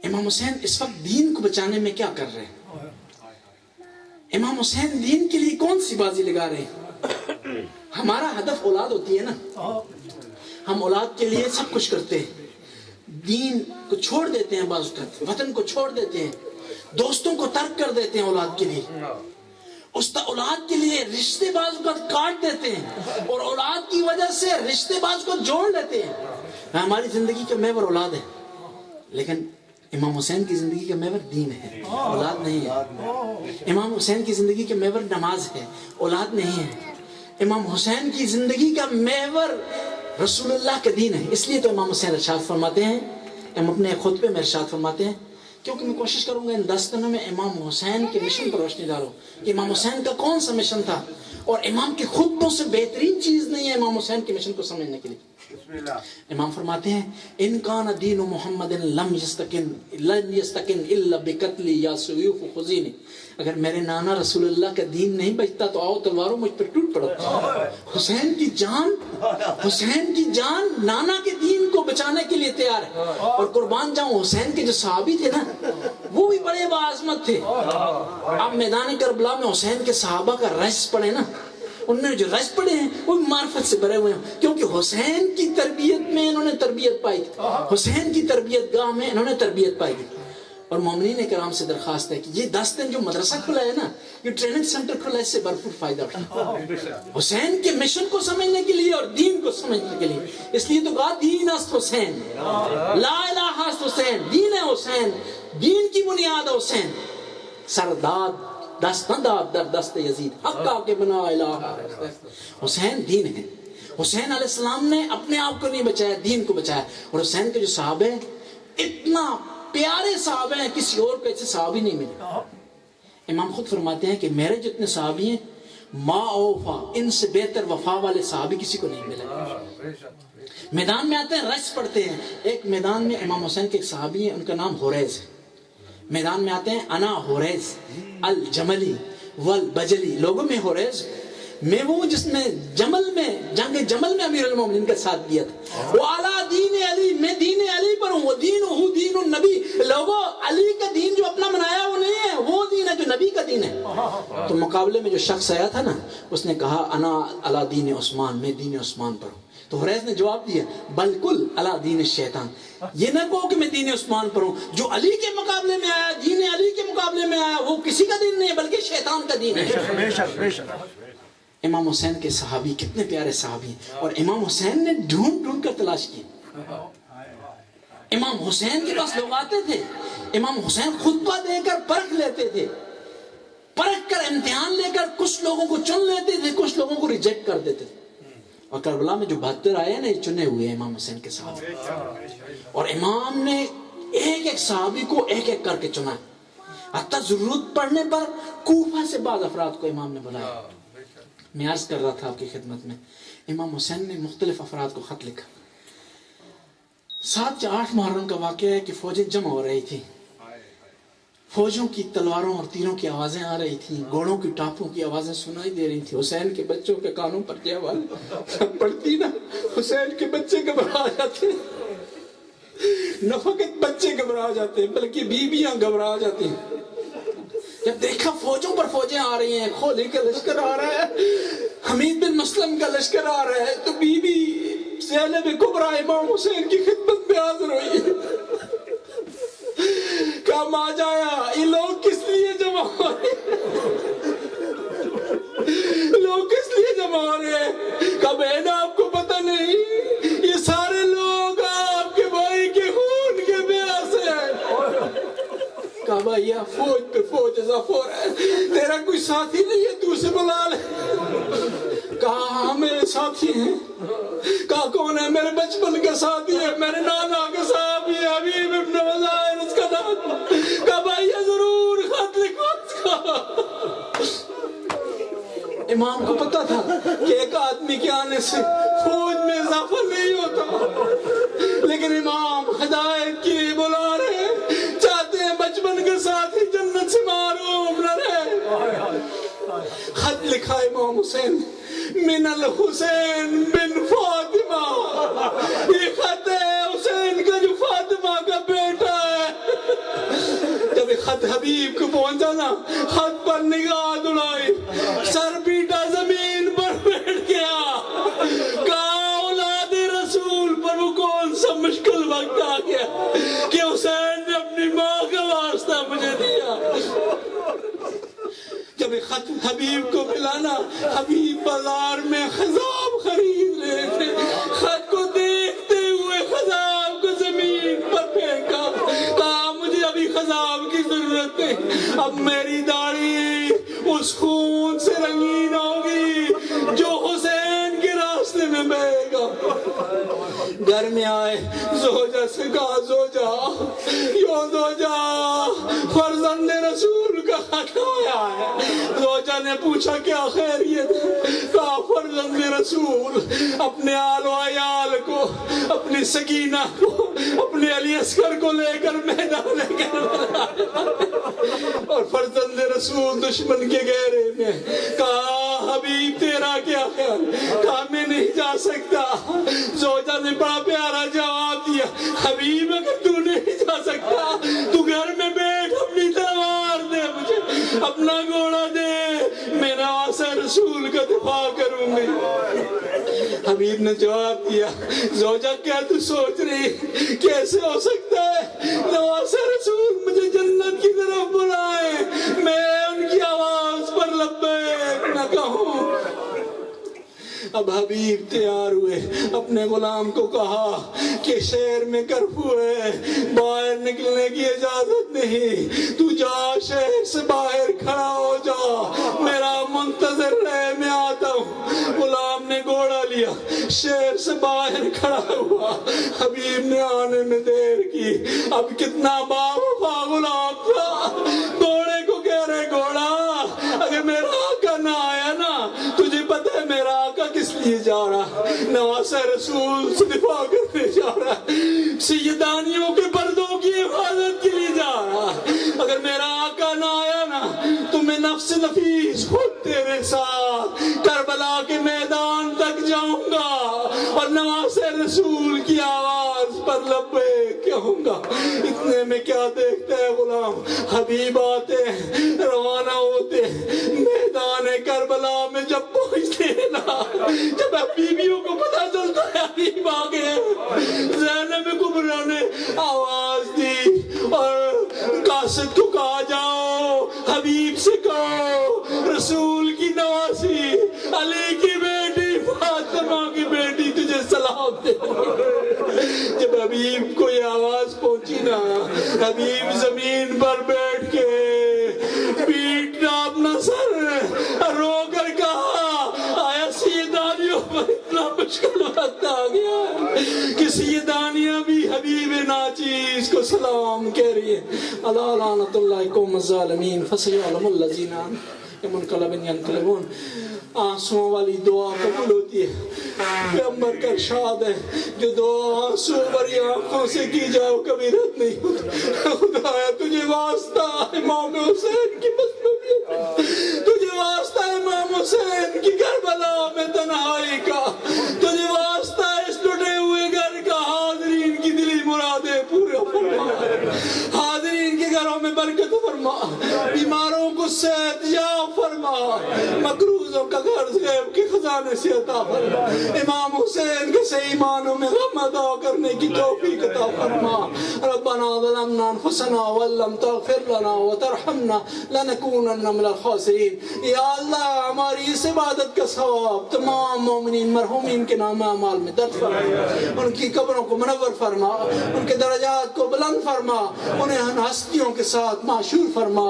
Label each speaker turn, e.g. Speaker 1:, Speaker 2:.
Speaker 1: امام حسین اس وقت دین کو بچانے میں کیا کر رہے ہیں؟ امام حسین دین کے لیے کون سی بازی لگا رہے ہیں؟ ہمارا ہدف اولاد ہوتی ہے نا، ہم اولاد کے لیے سب کچھ کرتے ہیں، دین کو چھوڑ دیتے ہیں، بعض اوقات وطن کو چھوڑ دیتے ہیں، دوستوں کو ترک کر دیتے ہیں اولاد کے لیے، اولاد کے لیے رشتے باز کو کاٹ دیتے ہیں، اور اولاد کی وجہ سے رشتے باز کو جوڑ لیتے ہیں۔ ہماری زندگی کا محور اولاد ہے، لیکن امام حسین کی زندگی کا محور دین ہے، اولاد نہیں ہے۔ امام حسین کی زندگی کا محور نماز ہے، اولاد نہیں ہے۔ امام حسین کی زندگی کا محور رسول اللہ کا دین ہے۔ اس لیے تو امام حسین ارشاد فرماتے ہیں، ہم اپنے خطبے میں ارشاد فرماتے ہیں، کیونکہ میں کوشش کروں گا ان 10 دنوں میں امام حسین کے مشن پر روشنی ڈالو کہ امام حسین کا کون سا مشن تھا، اور امام کے خطبوں سے بہترین چیز نہیں ہے امام حسین کے مشن کو سمجھنے کے لیے۔ امام فرماتے ہیں ان کان دین محمد لم یستکن الا بقتل یا سیوف خزین، اگر میرے نانا رسول اللہ کا دین نہیں بچتا تو آؤ تلواروں مجھ پر ٹوٹ پڑو۔ حسین کی جان نانا کے دین کو بچانے کے لیے تیار ہے، اور قربان جاؤں حسین کے جو صحابی تھے نا وہ بھی بڑے باعظمت تھے۔ آپ میدان کربلا میں حسین کے صحابہ کا رس پڑھے نا، ان میں جو رس پڑے ہیں وہ معرفت سے بھرے ہوئے ہیں، کیونکہ حسین کی تربیت میں انہوں نے تربیت پائی تھی، حسین کی تربیت گاہ میں انہوں نے تربیت پائی تھی۔ اور مومنین کرام سے درخواست ہے کہ یہ 10 دن جو مدرسہ کھلا ہے نا، یہ ٹریننگ سینٹر کھلا ہے، اس سے بھرپور فائدہ اٹھائیں حسین کے مشن کو سمجھنے کے لیے اور دین کو سمجھنے کے لیے۔ اس لیے تو کہا دین است حسین، لا الہ است حسین، دین ہے حسین، دین کی بنیاد ہے حسین۔ سرداد دست داد در دست یزید، حق کا کے بنا الہ، حسین دین ہے۔ حسین علیہ السلام نے اپنے آپ کو نہیں بچایا، دین کو بچایا۔ اور حسین کے جو صحابہ ہیں اتنا پیارے صحابہ ہیں، کسی اور کو ایسے صحابی نہیں ملے۔ امام خود فرماتے ہیں کہ میرے جتنے صحابی ہیں ما اوفا، ان سے بہتر وفا والے صحابی کسی کو نہیں ملے۔ میدان میں آتے ہیں رش پڑھتے ہیں، ایک میدان میں امام حسین کے ایک صحابی ہیں، ان کا نام حریز ہے۔ میدان میں آتے ہیں انا حریز الجملی والبجلی، لوگوں میں حریز میں وہ جس نے جمل میں جنگ جمل میں امیر المومنین کا ساتھ دیا تھا، وہ اعلیٰ دین علی، میں دین علی پر ہوں، وہ دین ہو دین النبی، لوگوں علی کا دین جو اپنا منایا وہ نہیں ہے، وہ دین ہے جو نبی کا دین ہے۔ تو مقابلے میں جو شخص آیا تھا نا، اس نے کہا انا علی دین عثمان، میں دین عثمان پر ہوں۔ تو حریز نے جواب دیا بالکل علی دین الشیطان، یہ نہ کہو کہ میں دین عثمان پر ہوں، جو علی کے مقابلے میں آیا، دین علی کے مقابلے میں آیا، وہ کسی کا دین نہیں ہے بلکہ شیطان کا دین ہے۔ امام حسین کے صحابی کتنے پیارے صحابی ہیں، اور امام حسین نے ڈھونڈ ڈھونڈ کر تلاش کی۔ امام حسین کے پاس لوگ آتے تھے، امام حسین خطبہ دے کر پرکھ لیتے تھے، پرکھ کر امتحان لے کر کچھ لوگوں کو چن لیتے تھے، کچھ لوگوں کو ریجیکٹ کر دیتے تھے۔ اور کربلا میں جو 72 آئے ہیں نا، یہ چنے ہوئے ہیں امام حسین کے صحابی، اور امام نے ایک ایک صحابی کو ایک ایک کر کے چنا، حتیٰ ضرورت پڑنے پر کوفہ سے بعض افراد کو امام نے بلایا۔ میں عرض کر رہا تھا آپ کی خدمت میں، امام حسین نے مختلف افراد کو خط لکھا۔ 7 یا 8 محرم کا واقعہ ہے کہ فوجیں جمع ہو رہی تھی، فوجوں کی تلواروں اور تیروں کی آوازیں آ رہی تھیں، گھوڑوں کی ٹاپوں کی آوازیں سنائی دے رہی تھی۔ حسین کے بچوں کے کانوں پر یہ آواز پڑتی نا، حسین کے بچے گھبرا جاتے، نہ فقط بچے گھبرا جاتے بلکہ بیویاں گھبرا جاتی ہیں۔ جب دیکھا فوجوں پر فوجیں آ رہی ہیں، خولی کا لشکر آ رہا ہے، حمید بن مسلم کا لشکر آ رہا ہے، تو بی بی زینب کبریٰ امام حسین کی خدمت میں حاضر ہوئی ہے۔ کہا ماں جایا، یہ لوگ کس لیے جمع ہو رہے ہیں؟ لوگ کس لیے جمع ہو رہے ہیں؟ کہا بہن آپ کو پتہ نہیں، یہ سارے لوگ آپ کے بھائی کے خون کے پیاسے ہیں۔ کہا بھائی فوج پہ فوج اضافہ ہو رہا ہے، تیرا کوئی ساتھی نہیں ہے، تو اسے بلا لے۔ کہا ہاں میرے ساتھی ہیں۔ کہا کون ہے؟ میرے بچپن کا ساتھی ہے، میرے نانا کا صحابی ہے، حبیب ابن وزائر اس کا نام۔ کہا بھائی ضرور خط لکھو اس کا۔ امام کو پتا تھا کہ ایک آدمی کے آنے سے فوج میں اضافہ نہیں ہوتا، لیکن امام ہدایت کے لیے بلا رہے ہیں، چاہتے ہیں بچپن کے ساتھی جنت سے معروف نہ رہے۔ خط لکھا امام حسین، من الحسین بن فاطمہ، یہ خط ہے حسین کا جو فاطمہ خط حبیب کو پہنچا نا، خط پر نگاہ دوڑائی، سر پیٹا، زمین پر بیٹھ گیا، کہا اولاد رسول پر وہ کون سا مشکل وقت آ گیا کہ حسین نے اپنی ماں کا واسطہ مجھے دیا۔ جب خط حبیب کو ملا نا، حبیب بازار میں خضاب خرید رہے تھے، خط کو دیکھتے ہوئے خضاب کو زمین پر پھینکا، کہا مجھے ابھی خضاب کی ضرورت ہے، اب میری داڑھی اس خون سے رنگین ہوگی جو حسین کے راستے میں بہے گا۔ گھر میں آئے، زوجہ سے کہا زوجہ، فرزند رسول کا خط آیا ہے۔ زوجہ نے پوچھا کیا خیریت ہے؟ کہا فرزند رسول اپنے آل و عیال کو، اپنی سکینہ کو، اپنے علی اصغر کو لے کر میدان کربلا، اور فرزند رسول دشمن کے گھیرے میں۔ کہا حبیب تیرا کیا خیال؟ کہا میں نہیں جا سکتا۔ زوجہ نے بڑا پیارا جواب دیا، حبیب اگر تو نہیں جا سکتا تو گھر میں بیٹھ، اپنی تلوار دے مجھے، اپنا گھوڑا دے، میں نواسہ رسول کا دفاع کروں گی۔ حبیب نے جواب دیا، زوجہ کیا تو سوچ رہی کیسے ہو سکتا ہے نواسہ رسول مجھے جنت کی طرف بلائے، میں ان کی آواز پر لبیک نہ کہوں۔ اب حبیب تیار ہوئے، اپنے غلام کو کہا کہ شہر میں کرفیو ہے، باہر نکلنے کی اجازت نہیں، تو جا شہر سے باہر کھڑا ہو جا، میرا منتظر رہے، میں آتا ہوں۔ غلام نے گھوڑا لیا، شہر سے باہر کھڑا ہوا، حبیب نے آنے میں دیر کی۔ اب کتنا باوفا غلام تھا، گھوڑے کو کہہ رہے گھوڑا اگر میرا آقا نہ آیا نا، تجھے پتہ ہے میرا آقا کس لیے جا رہا؟ نواسہ رسول سے دفاع کرنے جا رہا، سیدانیوں کے پردوں کی حفاظت کے لیے جا رہا۔ اگر میرا آقا نہ آیا نا تو میں نفس نفیس خود تیرے ساتھ کربلا کے میدان تک جاؤں گا اور نواسہ رسول کی آواز پر لبیک کہوں گا۔ اتنے میں کیا دیکھتا ہے غلام، حبیب آتے ہیں، روانہ ہوتے ہیں، میدان کربلا میں جب پہنچتے ہیں نا، جب بیویوں کو پتہ چلتا ہے حبیب آ گئے، زینب کبریٰ نے آواز دی اور قاصد کو کہا جاؤ حبیب سے کہو رسول کی نواسی، علی کی بیٹی، فاطمہ کی بیٹی تجھے سلام دے۔ جب حبیب کو یہ آواز پہنچی نا، حبیب زمین پر بیٹھ کے پیٹنا اپنا سر، رو کر کہا آیا سیدانیوں پر اتنا مشکل وقت آ گیا کہ سیدانیاں بھی حبیب ناچیز کو سلام کہہ رہی ہیں۔ اللہ لعنت اللہ قوم الظالمین فسیعلم الذین منقلب ینقلبون۔ آنسوں والی دعا قبول ہوتی ہے، پیغمبر کا ارشاد ہے جو دعا آنسو بھری آنکھوں سے کی جاؤ کبھی رد نہیں ہوتی۔ خدایا تجھے واسطہ امام حسین کی مظلومیت، تجھے واسطہ امام حسین کی کربلا میں تنہائی کا، تجھے واسطہ اس ٹوٹے ہوئے گھر کا، حاضرین کی دلی مرادیں پورے فرما، حاضرین کے گھروں میں برکت فرما، بیماروں کو صحت یاب فرما، مقروضوں کا قرض غیب کے خزانے سے عطا فرما، امام حسین کے صحیح معنوں میں غم ادا کرنے کی توفیق عطا فرما۔ ربنا ظلمنا انفسنا وان لم تغفر لنا وترحمنا لنكونن من الخاسرین۔ یا اللہ ہماری اس عبادت کا ثواب تمام مومنین مرحومین کے نام اعمال میں درج فرما، ان کی قبروں کو منور فرما، ان کے درجات کو بلند فرما، انہیں ہستیوں کے ساتھ معشور فرما۔